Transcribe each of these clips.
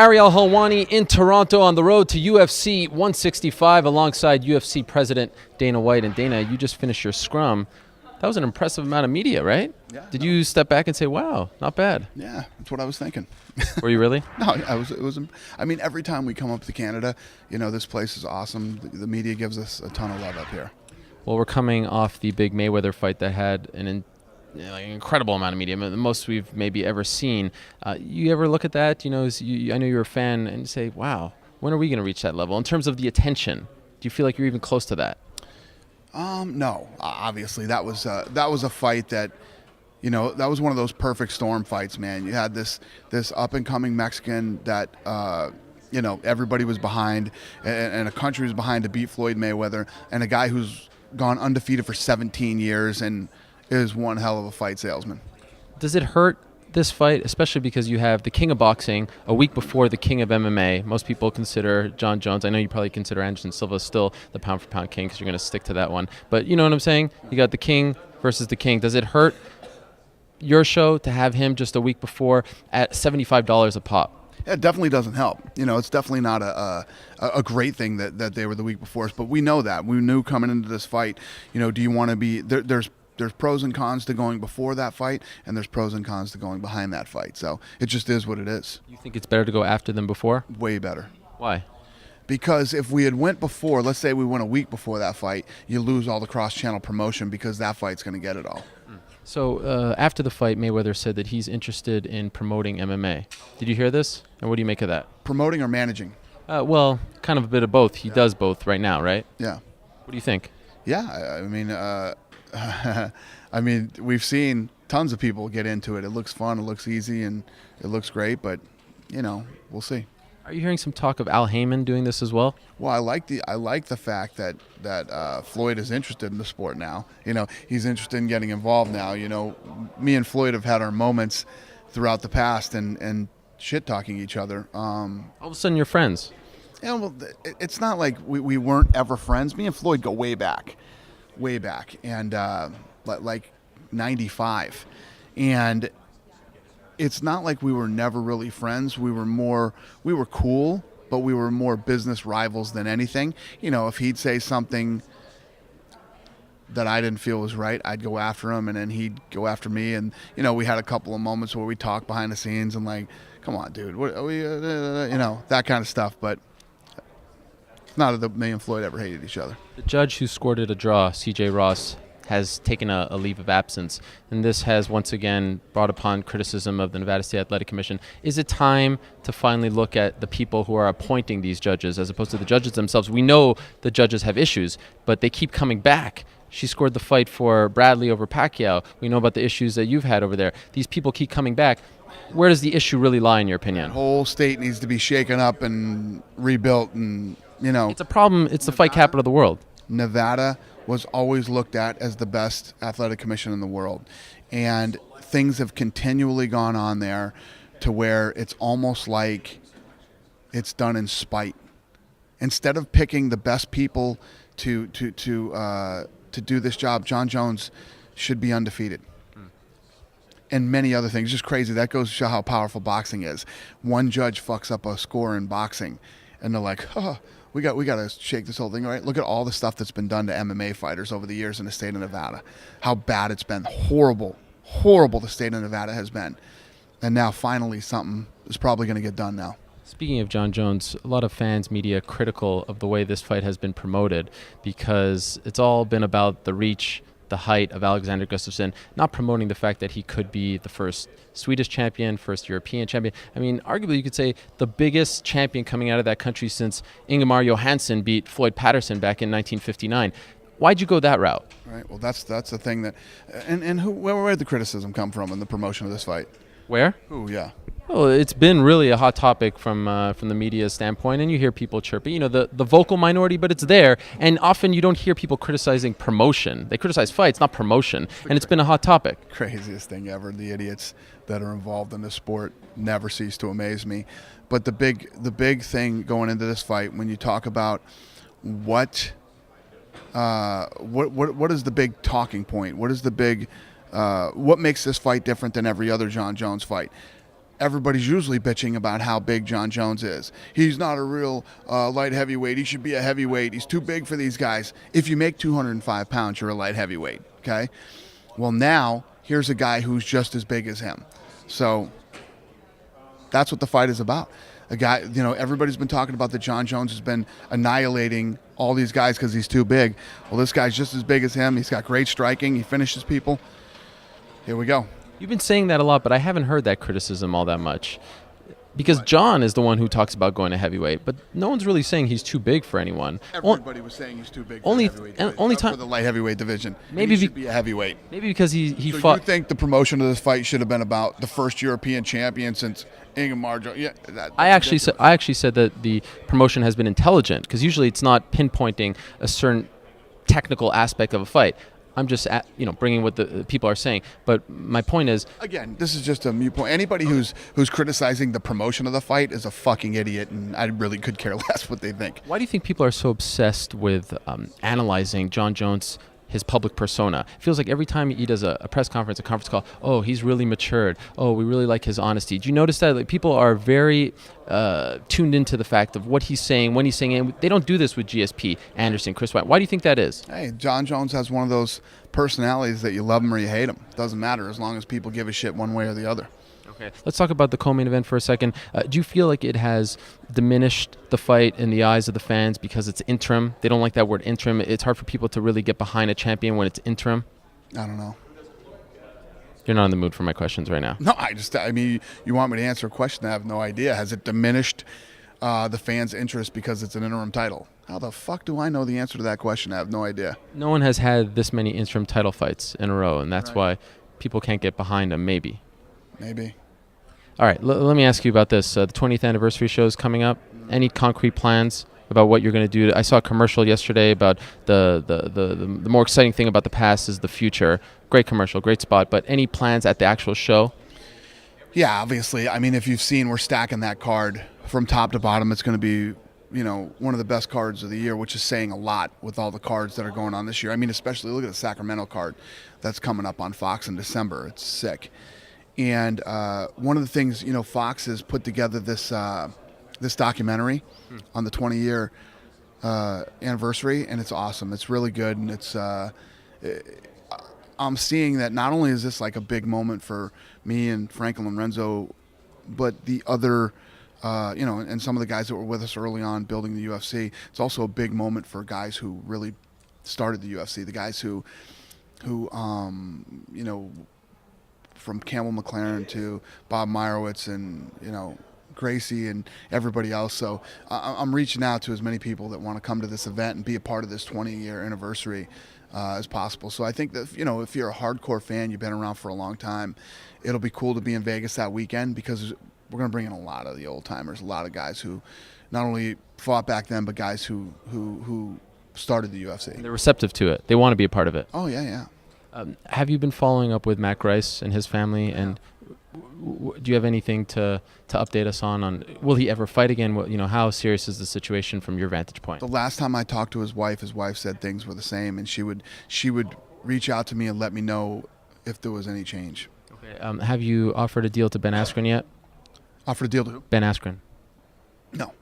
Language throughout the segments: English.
Ariel Helwani in Toronto on the road to UFC 165 alongside UFC President Dana White. And Dana, you just finished your scrum. That was an impressive amount of media, right? Yeah. Did you step back and say, wow, not bad? Yeah, that's what I was thinking. Were you really? No, it was. I mean, every time we come up to Canada, this place is awesome. The media gives us a ton of love up here. Well, we're coming off the big Mayweather fight that had an incredible amount of media, the most we've maybe ever seen. You ever look at that? I know you're a fan, and say, wow, when are we going to reach that level in terms of the attention? Do you feel like you're even close to that? No, obviously that was a fight that, that was one of those perfect storm fights, man. You had this up and coming Mexican that, everybody was behind, and a country was behind to beat Floyd Mayweather, and a guy who's gone undefeated for 17 years and is one hell of a fight salesman. Does it hurt this fight, especially because you have the king of boxing a week before the king of MMA? Most people consider John Jones. I know you probably consider Anderson Silva still the pound-for-pound king because you're going to stick to that one. But you know what I'm saying? You got the king versus the king. Does it hurt your show to have him just a week before at $75 a pop? It definitely doesn't help. It's definitely not a great thing that they were the week before us, but we know that. We knew coming into this fight, do you want to be there, there's pros and cons to going before that fight, and there's pros and cons to going behind that fight. So it just is what it is. You think it's better to go after than before? Way better. Why? Because if we had went before, let's say we went a week before that fight, you lose all the cross-channel promotion because that fight's going to get it all. So after the fight, Mayweather said that he's interested in promoting MMA. Did you hear this? And what do you make of that? Promoting or managing? Well, kind of a bit of both. He does both right now, right? Yeah. What do you think? Yeah, I mean, we've seen tons of people get into it. It looks fun, it looks easy, and it looks great, but, we'll see. Are you hearing some talk of Al Heyman doing this as well? Well, I like the fact that Floyd is interested in the sport now. He's interested in getting involved now. Me and Floyd have had our moments throughout the past and shit-talking each other. All of a sudden you're friends. Well, it's not like we weren't ever friends. Me and Floyd go way back, and like 95. And it's not like we were never really friends. We were cool, but we were more business rivals than anything. If he'd say something that I didn't feel was right, I'd go after him, and then he'd go after me. And, we had a couple of moments where we talked behind the scenes and like, come on, dude, what are we, that kind of stuff. But it's not that me and Floyd ever hated each other. The judge who scored it a draw, C.J. Ross, has taken a leave of absence, and this has once again brought upon criticism of the Nevada State Athletic Commission. Is it time to finally look at the people who are appointing these judges as opposed to the judges themselves? We know the judges have issues, but they keep coming back. She scored the fight for Bradley over Pacquiao. We know about the issues that you've had over there. These people keep coming back. Where does the issue really lie in your opinion? The whole state needs to be shaken up and rebuilt, and it's a problem. It's the fight capital of the world. Nevada was always looked at as the best athletic commission in the world. And things have continually gone on there to where it's almost like it's done in spite. Instead of picking the best people to do this job, John Jones should be undefeated. And many other things. Just crazy. That goes to show how powerful boxing is. One judge fucks up a score in boxing, and they're like, we got to shake this whole thing, right? Look at all the stuff that's been done to MMA fighters over the years in the state of Nevada. How bad it's been. Horrible the state of Nevada has been. And now finally something is probably going to get done now. Speaking of John Jones, a lot of fans, media critical of the way this fight has been promoted because it's all been about the reach, the height of Alexander Gustafsson, not promoting the fact that he could be the first Swedish champion, first European champion. I mean, arguably you could say the biggest champion coming out of that country since Ingemar Johansson beat Floyd Patterson back in 1959. Why'd you go that route? Right. Well, that's the thing that, and where did the criticism come from in the promotion of this fight? Where? Who? Yeah. Well, it's been really a hot topic from the media standpoint, and you hear people chirping, the vocal minority, but it's there. And often you don't hear people criticizing promotion. They criticize fights, not promotion, and it's been a hot topic. Craziest thing ever. The idiots that are involved in this sport never cease to amaze me. But the big thing going into this fight, when you talk about what is the big talking point? What is the big what makes this fight different than every other John Jones fight? everybody's usually bitching about how big John Jones is. He's not a real light heavyweight. He should be a heavyweight. He's too big for these guys. If you make 205 pounds, you're a light heavyweight, okay? Well, now here's a guy who's just as big as him. So that's what the fight is about. A guy, everybody's been talking about that John Jones has been annihilating all these guys because he's too big. Well, this guy's just as big as him. He's got great striking. He finishes people. Here we go. You've been saying that a lot, but I haven't heard that criticism all that much. Because John is the one who talks about going to heavyweight, but no one's really saying he's too big for anyone. Everybody was saying he's too big for the heavyweight division, for the light heavyweight division. Maybe he should be a heavyweight. Maybe because he So fought. you think the promotion of this fight should have been about the first European champion since Ingemar Jones? Yeah, I actually said that the promotion has been intelligent, because usually it's not pinpointing a certain technical aspect of a fight. I'm just bringing what the people are saying. But my point is, again, this is just a mute point. Anybody who's criticizing the promotion of the fight is a fucking idiot, and I really could care less what they think. why do you think people are so obsessed with analyzing John Jones, his public persona? It feels like every time he does a press conference, a conference call, oh, he's really matured. Oh, we really like his honesty. Do you notice that? Like, people are very tuned into the fact of what he's saying, when he's saying it. And they don't do this with GSP, Anderson, Chris White. Why do you think that is? Hey, John Jones has one of those personalities that you love him or you hate him. Doesn't matter as long as people give a shit one way or the other. Okay, let's talk about the co-main event for a second. Do you feel like it has diminished the fight in the eyes of the fans because it's interim? They don't like that word interim. It's hard for people to really get behind a champion when it's interim. I don't know. You're not in the mood for my questions right now. No, you want me to answer a question? I have no idea. Has it diminished the fans' interest because it's an interim title? How the fuck do I know the answer to that question? I have no idea. No one has had this many interim title fights in a row, and that's why people can't get behind them, maybe. Maybe. All right, let me ask you about this. The 20th anniversary show is coming up. Any concrete plans about what you're going to do? I saw a commercial yesterday about the more exciting thing about the past is the future. Great commercial, great spot. But any plans at the actual show? Yeah, obviously. I mean, if you've seen, we're stacking that card from top to bottom. It's going to be, one of the best cards of the year, which is saying a lot with all the cards that are going on this year. I mean, especially look at the Sacramento card that's coming up on Fox in December. It's sick. And one of the things, Fox has put together this documentary on the 20-year anniversary, and it's awesome. It's really good, and I'm seeing that not only is this like a big moment for me and Franklin and Renzo, but the other, and some of the guys that were with us early on building the UFC. It's also a big moment for guys who really started the UFC, the guys who from Campbell McLaren to Bob Meyerowitz and, Gracie and everybody else. So I'm reaching out to as many people that want to come to this event and be a part of this 20-year anniversary as possible. So I think that, if you're a hardcore fan, you've been around for a long time, it'll be cool to be in Vegas that weekend because we're going to bring in a lot of the old timers, a lot of guys who not only fought back then, but guys who started the UFC. And they're receptive to it. They want to be a part of it. Oh, yeah. Have you been following up with Matt Grice and his family? Yeah. And do you have anything to update us on will he ever fight again? How serious is the situation from your vantage point? The last time I talked to his wife said things were the same, and she would reach out to me and let me know if there was any change. Okay. Have you offered a deal to Ben Askren yet? Offered a deal to who? Ben Askren. No.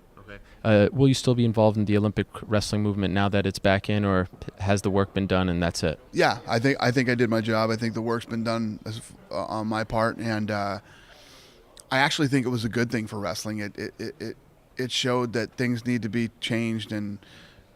Okay. Will you still be involved in the Olympic wrestling movement now that it's back in, or has the work been done and that's it? Yeah, I think I did my job. I think the work's been done on my part, and I actually think it was a good thing for wrestling. It showed that things need to be changed and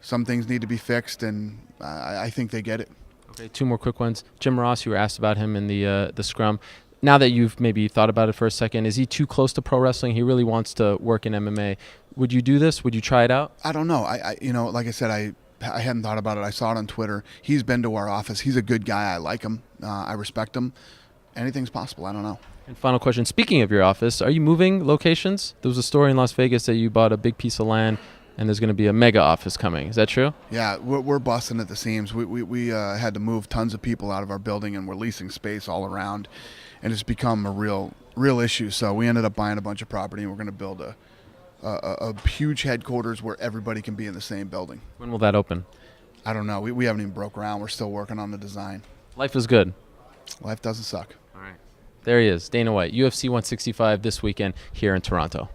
some things need to be fixed, and I think they get it. Okay, two more quick ones. Jim Ross, you were asked about him in the scrum. Now that you've maybe thought about it for a second, is he too close to pro wrestling? He really wants to work in MMA. Would you do this? Would you try it out? I don't know. I like I said, I hadn't thought about it. I saw it on Twitter. He's been to our office. He's a good guy. I like him. I respect him. Anything's possible. I don't know. And final question. Speaking of your office, are you moving locations? There was a story in Las Vegas that you bought a big piece of land and there's going to be a mega office coming. Is that true? Yeah, we're busting at the seams. We had to move tons of people out of our building, and we're leasing space all around, and it's become a real issue. So we ended up buying a bunch of property, and we're going to build a huge headquarters where everybody can be in the same building. When will that open? I don't know. We haven't even broke ground. We're still working on the design. Life is good. Life doesn't suck. All right. There he is, Dana White, UFC 165 this weekend here in Toronto.